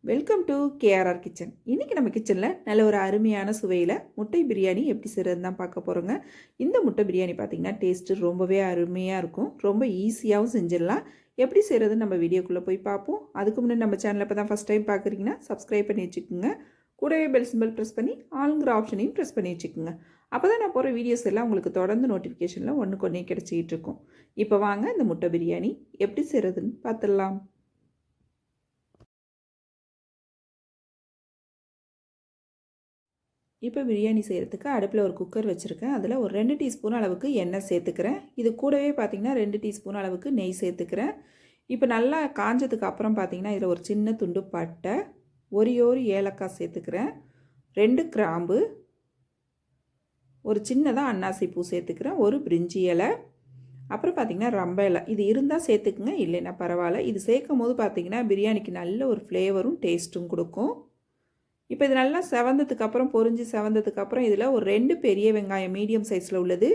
Welcome to KRR kitchen. இன்றைக்கி நம்ம கிச்சனில் நல்ல ஒரு அருமையான சுவையில் முட்டை பிரியாணி எப்படி செய்கிறதுன்னு தான் பார்க்க போகிறோங்க. இந்த முட்டை பிரியாணி பார்த்திங்கன்னா டேஸ்ட்டு ரொம்பவே அருமையாக இருக்கும். ரொம்ப ஈஸியாகவும் செஞ்சிடலாம். எப்படி செய்கிறதுன்னு நம்ம வீடியோக்குள்ளே போய் பார்ப்போம். அதுக்கு முன்னாடி நம்ம சேனலை இப்போ தான் ஃபஸ்ட் டைம் பார்க்குறீங்கன்னா சப்ஸ்கிரைப் பண்ணி வச்சுக்கோங்க. கூடவே பெல் சிம்பிள் ப்ரெஸ் பண்ணி ஆளுங்கிற ஆப்ஷனையும் ப்ரெஸ் பண்ணி வச்சுக்கோங்க. அப்போ தான் நான் போகிற வீடியோஸ் எல்லாம் உங்களுக்கு தொடர்ந்து நோட்டிஃபிகேஷனில் ஒன்றுக்கு ஒன்றே கிடச்சிக்கிட்டு இருக்கும். இப்போ வாங்க இந்த முட்டை பிரியாணி எப்படி செய்கிறதுன்னு பார்த்துடலாம். இப்போ பிரியாணி செய்கிறதுக்கு அடுப்பில் ஒரு குக்கர் வச்சுருக்கேன். அதில் ஒரு 2 டீஸ்பூன் அளவுக்கு எண்ணெய் சேர்த்துக்கிறேன். இது கூடவே பார்த்திங்கன்னா 2 டீஸ்பூன் அளவுக்கு நெய் சேர்த்துக்கிறேன். இப்போ நல்லா காஞ்சதுக்கு அப்புறம் பார்த்திங்கன்னா இதில் ஒரு சின்ன துண்டு பட்டை, ஒரு ஏலக்காய் சேர்த்துக்கிறேன், 2 கிராம்பு, ஒரு சின்னதாக அன்னாசி பூ சேர்த்துக்கிறேன், ஒரு பிரிஞ்சி இலை, அப்புறம் பார்த்திங்கன்னா ரம்ப இலை. இது இருந்தால் சேர்த்துக்குங்க, இல்லைன்னா பரவாயில்ல. இது சேர்க்கும் போது பார்த்திங்கன்னா பிரியாணிக்கு நல்ல ஒரு ஃப்ளேவரும் டேஸ்ட்டும் கொடுக்கும். இப்போ இது நல்லா செவந்ததுக்கப்புறம் பொரிஞ்சு செவந்ததுக்கப்புறம் இதில் ஒரு 2 பெரிய வெங்காயம் மீடியம் சைஸில் உள்ளது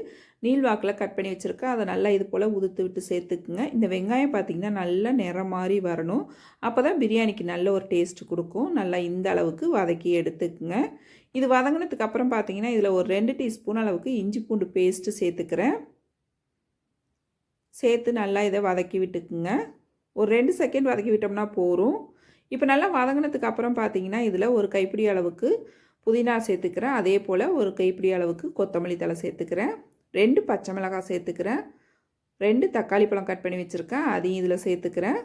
நீள்வாக்கில் கட் பண்ணி வச்சுருக்கேன். அதை நல்லா இது போல் உதுத்து விட்டு சேர்த்துக்குங்க. இந்த வெங்காயம் பார்த்திங்கன்னா நல்லா நிறம் மாதிரி வரணும். அப்போ தான் பிரியாணிக்கு நல்ல ஒரு டேஸ்ட்டு கொடுக்கும். நல்லா இந்த அளவுக்கு வதக்கி எடுத்துக்குங்க. இது வதங்கினதுக்கப்புறம் பார்த்திங்கன்னா இதில் ஒரு 2 டீஸ்பூன் அளவுக்கு இஞ்சி பூண்டு பேஸ்ட்டு சேர்த்துக்கிறேன். சேர்த்து நல்லா இதை வதக்கி விட்டுக்குங்க. ஒரு 2 செகண்ட் வதக்கி விட்டோம்னா போதும். இப்போ நல்லா வதங்கினதுக்கு அப்புறம் பார்த்தீங்கன்னா இதில் ஒரு கைப்பிடி அளவுக்கு புதினா சேர்த்துக்கிறேன். அதே போல் ஒரு கைப்பிடி அளவுக்கு கொத்தமல்லி தழை சேர்த்துக்கிறேன். 2 பச்சை மிளகாய் சேர்த்துக்கிறேன். 2 தக்காளி பழம் கட் பண்ணி வச்சுருக்கேன், அதையும் இதில் சேர்த்துக்கிறேன்.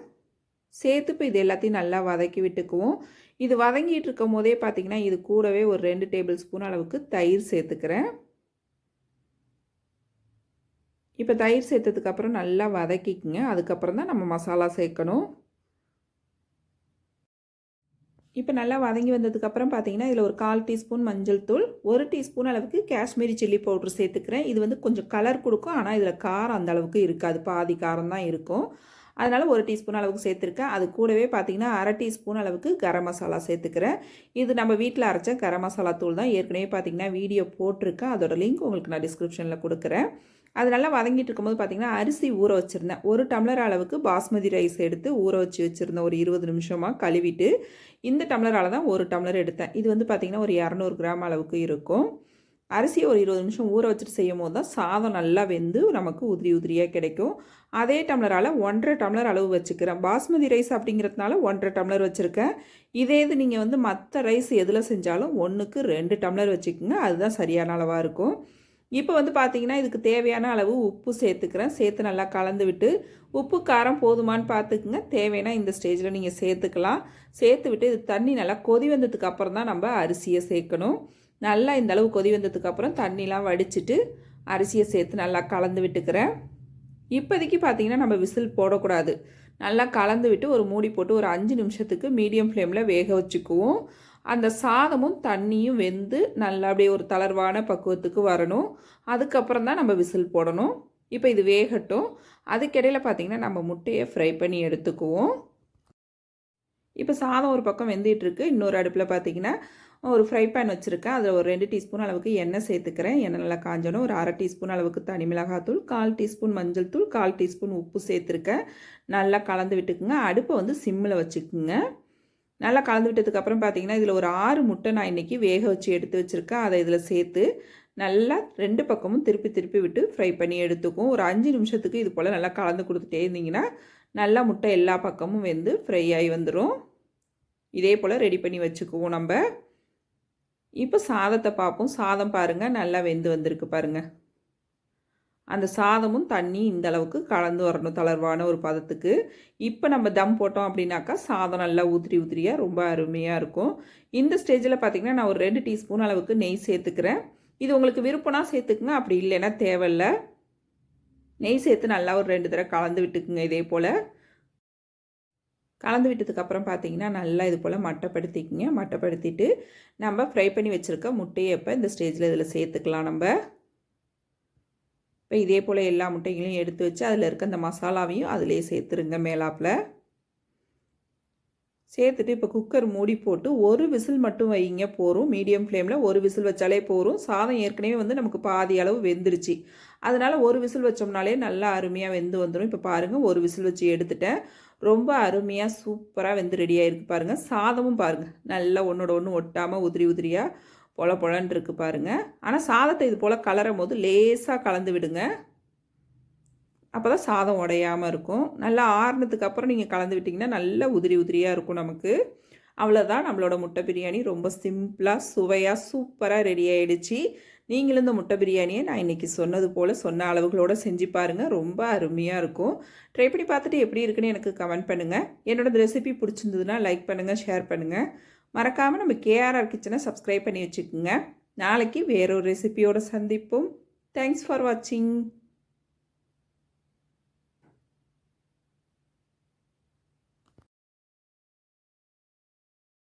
சேர்த்து இப்போ இது எல்லாத்தையும் நல்லா வதக்கி விட்டுக்குவோம். இது வதங்கிட்டு இருக்கும் போதே பார்த்திங்கன்னா இது கூடவே ஒரு 2 டேபிள் ஸ்பூன் அளவுக்கு தயிர் சேர்த்துக்கிறேன். இப்போ தயிர் சேர்த்ததுக்கப்புறம் நல்லா வதக்கிக்குங்க. அதுக்கப்புறம் தான் நம்ம மசாலா சேர்க்கணும். இப்போ நல்லா வதங்கி வந்ததுக்கப்புறம் பார்த்தீங்கன்னா இதில் ஒரு 1/4 டீஸ்பூன் மஞ்சள் தூள், 1 டீஸ்பூன் அளவுக்கு காஷ்மீரி சில்லி பவுட்ரு சேர்த்துக்கிறேன். இது வந்து கொஞ்சம் கலர் கொடுக்கும், ஆனால் இதில் காரம் அந்த அளவுக்கு இருக்காது, பாதி காரம் தான் இருக்கும். அதனால் 1 டீஸ்பூன் அளவுக்கு சேர்த்துருக்கேன். அது கூடவே பார்த்திங்கன்னா 1/2 டீஸ்பூன் அளவுக்கு கரம் மசாலா சேர்த்துக்கிறேன். இது நம்ம வீட்டில் அரைச்ச கரம் மசாலா தூள் தான். ஏற்கனவே பார்த்திங்கன்னா வீடியோ போட்டிருக்கேன், அதோட லிங்க் உங்களுக்கு நான் டிஸ்கிரிப்ஷனில் கொடுக்குறேன். அது நல்லா வதங்கிட்டு இருக்கும்போது பார்த்திங்கன்னா அரிசி ஊற வச்சுருந்தேன். 1 டம்ளர் அளவுக்கு பாஸ்மதி ரைஸ் எடுத்து ஊற வச்சுருந்தேன். ஒரு 20 நிமிஷமாக கழுவிட்டு இந்த டம்ளரால் தான் 1 டம்ளர் எடுத்தேன். இது வந்து பார்த்திங்கன்னா ஒரு 200 கிராம் அளவுக்கு இருக்கும். அரிசியை ஒரு 20 நிமிஷம் ஊற வச்சுட்டு செய்யும் போது தான் சாதம் நல்லா வெந்து நமக்கு உதிரி உதிரியாக கிடைக்கும். அதே டம்ளரால் 1.5 டம்ளர் அளவு வச்சுக்கிறேன். பாஸ்மதி ரைஸ் அப்படிங்கிறதுனால 1.5 டம்ளர் வச்சுருக்கேன். இதே இது நீங்கள் வந்து மற்ற ரைஸ் எதில் செஞ்சாலும் 1க்கு 2 டம்ளர் வச்சுக்கோங்க. அதுதான் சரியான அளவாக இருக்கும். இப்போ வந்து பார்த்திங்கன்னா இதுக்கு தேவையான அளவு உப்பு சேர்த்துக்கிறேன். சேர்த்து நல்லா கலந்து விட்டு உப்பு காரம் போதுமானு பார்த்துக்குங்க. தேவைன்னா இந்த ஸ்டேஜில் நீங்கள் சேர்த்துக்கலாம். சேர்த்து விட்டு இது தண்ணி நல்லா கொதி வந்ததுக்கு அப்புறம் தான் நம்ம அரிசியை சேர்க்கணும். நல்லா இந்த அளவு கொதி வந்ததுக்கப்புறம் தண்ணிலாம் வடிச்சிட்டு அரிசியை சேர்த்து நல்லா கலந்து விட்டுக்கிறேன். இப்போதைக்கு பார்த்திங்கன்னா நம்ம விசில் போடக்கூடாது. நல்லா கலந்து விட்டு ஒரு மூடி போட்டு ஒரு 5 நிமிஷத்துக்கு மீடியம் ஃப்ளேமில் வேக வச்சுக்குவோம். அந்த சாதமும் தண்ணியும் வெந்து நல்லா அப்படியே ஒரு தளர்வான பக்குவத்துக்கு வரணும். அதுக்கப்புறம் தான் நம்ம விசில் போடணும். இப்போ இது வேகட்டும். அதுக்கிடையில் பார்த்திங்கன்னா நம்ம முட்டையை ஃப்ரை பண்ணி எடுத்துக்குவோம். இப்போ சாதம் ஒரு பக்கம் வெந்துட்டுருக்கு. இன்னொரு அடுப்பில் பார்த்திங்கன்னா ஒரு ஃப்ரை பேன் வச்சுருக்கேன். அதில் ஒரு 2 டீஸ்பூன் அளவுக்கு எண்ணெய் சேர்த்துக்கிறேன். எண்ணெய் நல்லா காஞ்சணும். ஒரு 1/2 டீஸ்பூன் அளவுக்கு தனி மிளகாத்தூள், 1/4 டீஸ்பூன் மஞ்சள் தூள், 1/4 டீஸ்பூன் உப்பு சேர்த்துருக்கேன். நல்லா கலந்து விட்டுக்குங்க. அடுப்பை வந்து சிம்மில் வச்சுக்குங்க. நல்லா கலந்து விட்டதுக்கப்புறம் பார்த்திங்கன்னா இதில் ஒரு 6 முட்டை நான் இன்றைக்கி வேக வச்சு எடுத்து வச்சுருக்கேன். அதை இதில் சேர்த்து நல்லா 2 பக்கமும் திருப்பி திருப்பி விட்டு ஃப்ரை பண்ணி எடுத்துக்கும். ஒரு 5 நிமிஷத்துக்கு இது போல் நல்லா கலந்து கொடுத்துட்டே இருந்தீங்கன்னா நல்லா முட்டை எல்லா பக்கமும் வெந்து ஃப்ரை ஆகி வந்துடும். இதே போல் ரெடி பண்ணி வச்சுக்குவோம் நம்ம. இப்போ சாதத்தை பார்ப்போம். சாதம் பாருங்கள் நல்லா வெந்து வந்திருக்கு பாருங்கள். அந்த சாதமும் தண்ணி இந்த அளவுக்கு கலந்து வரணும், தளர்வான ஒரு பதத்துக்கு. இப்போ நம்ம தம் போட்டோம் அப்படின்னாக்கா சாதம் நல்லா உதிரி உதிரியாக ரொம்ப அருமையாக இருக்கும். இந்த ஸ்டேஜில் பார்த்திங்கன்னா நான் ஒரு 2 டீஸ்பூன் அளவுக்கு நெய் சேர்த்துக்கிறேன். இது உங்களுக்கு விருப்பம்னா சேர்த்துக்குங்க, அப்படி இல்லைன்னா தேவையில்லை. நெய் சேர்த்து நல்லா ஒரு 2 தடவை கலந்து விட்டுக்குங்க. இதே போல் கலந்து விட்டதுக்கப்புறம் பார்த்திங்கன்னா நல்லா இது போல் மட்டைப்படுத்திக்குங்க. மட்டைப்படுத்திட்டு நம்ம ஃப்ரை பண்ணி வச்சுருக்க முட்டையை இப்போ இந்த ஸ்டேஜில் இதில் சேர்த்துக்கலாம் நம்ம. இப்போ இதே போல் எல்லா முட்டைகளையும் எடுத்து வச்சு அதில் இருக்க அந்த மசாலாவையும் அதிலே சேர்த்துருங்க மேலாப்பில். சேர்த்துட்டு இப்போ குக்கர் மூடி போட்டு ஒரு விசில் மட்டும் வைங்க போதும். மீடியம் ஃப்ளேமில் ஒரு விசில் வச்சாலே போதும். சாதம் ஏற்கனவே வந்து நமக்கு பாதி அளவு வெந்துருச்சு. அதனால் ஒரு விசில் வச்சோம்னாலே நல்லா அருமையாக வெந்து வந்துடும். இப்போ பாருங்கள் ஒரு விசில் வச்சு எடுத்துட்டேன். ரொம்ப அருமையாக சூப்பராக வெந்து ரெடியாக இருக்குது பாருங்கள். சாதமும் பாருங்கள் நல்லா ஒன்றோட ஒன்று ஒட்டாமல் உதிரி உதிரியாக பொல பொலன்னு இருக்குது பாருங்கள். ஆனால் சாதத்தை இது போல் கலரும் போது லேசாக கலந்து விடுங்க. அப்போ தான் சாதம் உடையாமல் இருக்கும். நல்லா ஆறுனதுக்கு அப்புறம் நீங்கள் கலந்து விட்டிங்கன்னா நல்லா உதிரி உதிரியாக இருக்கும் நமக்கு. அவ்வளோதான், நம்மளோட முட்டை பிரியாணி ரொம்ப சிம்பிளாக சுவையாக சூப்பராக ரெடி ஆகிடுச்சு. நீங்களும் இந்த முட்டை பிரியாணியை நான் இன்றைக்கி சொன்னது போல் சொன்ன அளவுகளோடு செஞ்சு பாருங்கள். ரொம்ப அருமையாக இருக்கும். ட்ரை பண்ணி பார்த்துட்டு எப்படி இருக்குன்னு எனக்கு கமெண்ட் பண்ணுங்கள். என்னோட ரெசிபி பிடிச்சிருந்ததுன்னா லைக் பண்ணுங்கள், ஷேர் பண்ணுங்கள். மறக்காமல் நம்ம கேஆர்ஆர் கிச்சனை சப்ஸ்கிரைப் பண்ணி வச்சுக்கோங்க. நாளைக்கு வேறொரு ரெசிபியோடு சந்திப்போம். தேங்க்ஸ் ஃபார் வாட்சிங்.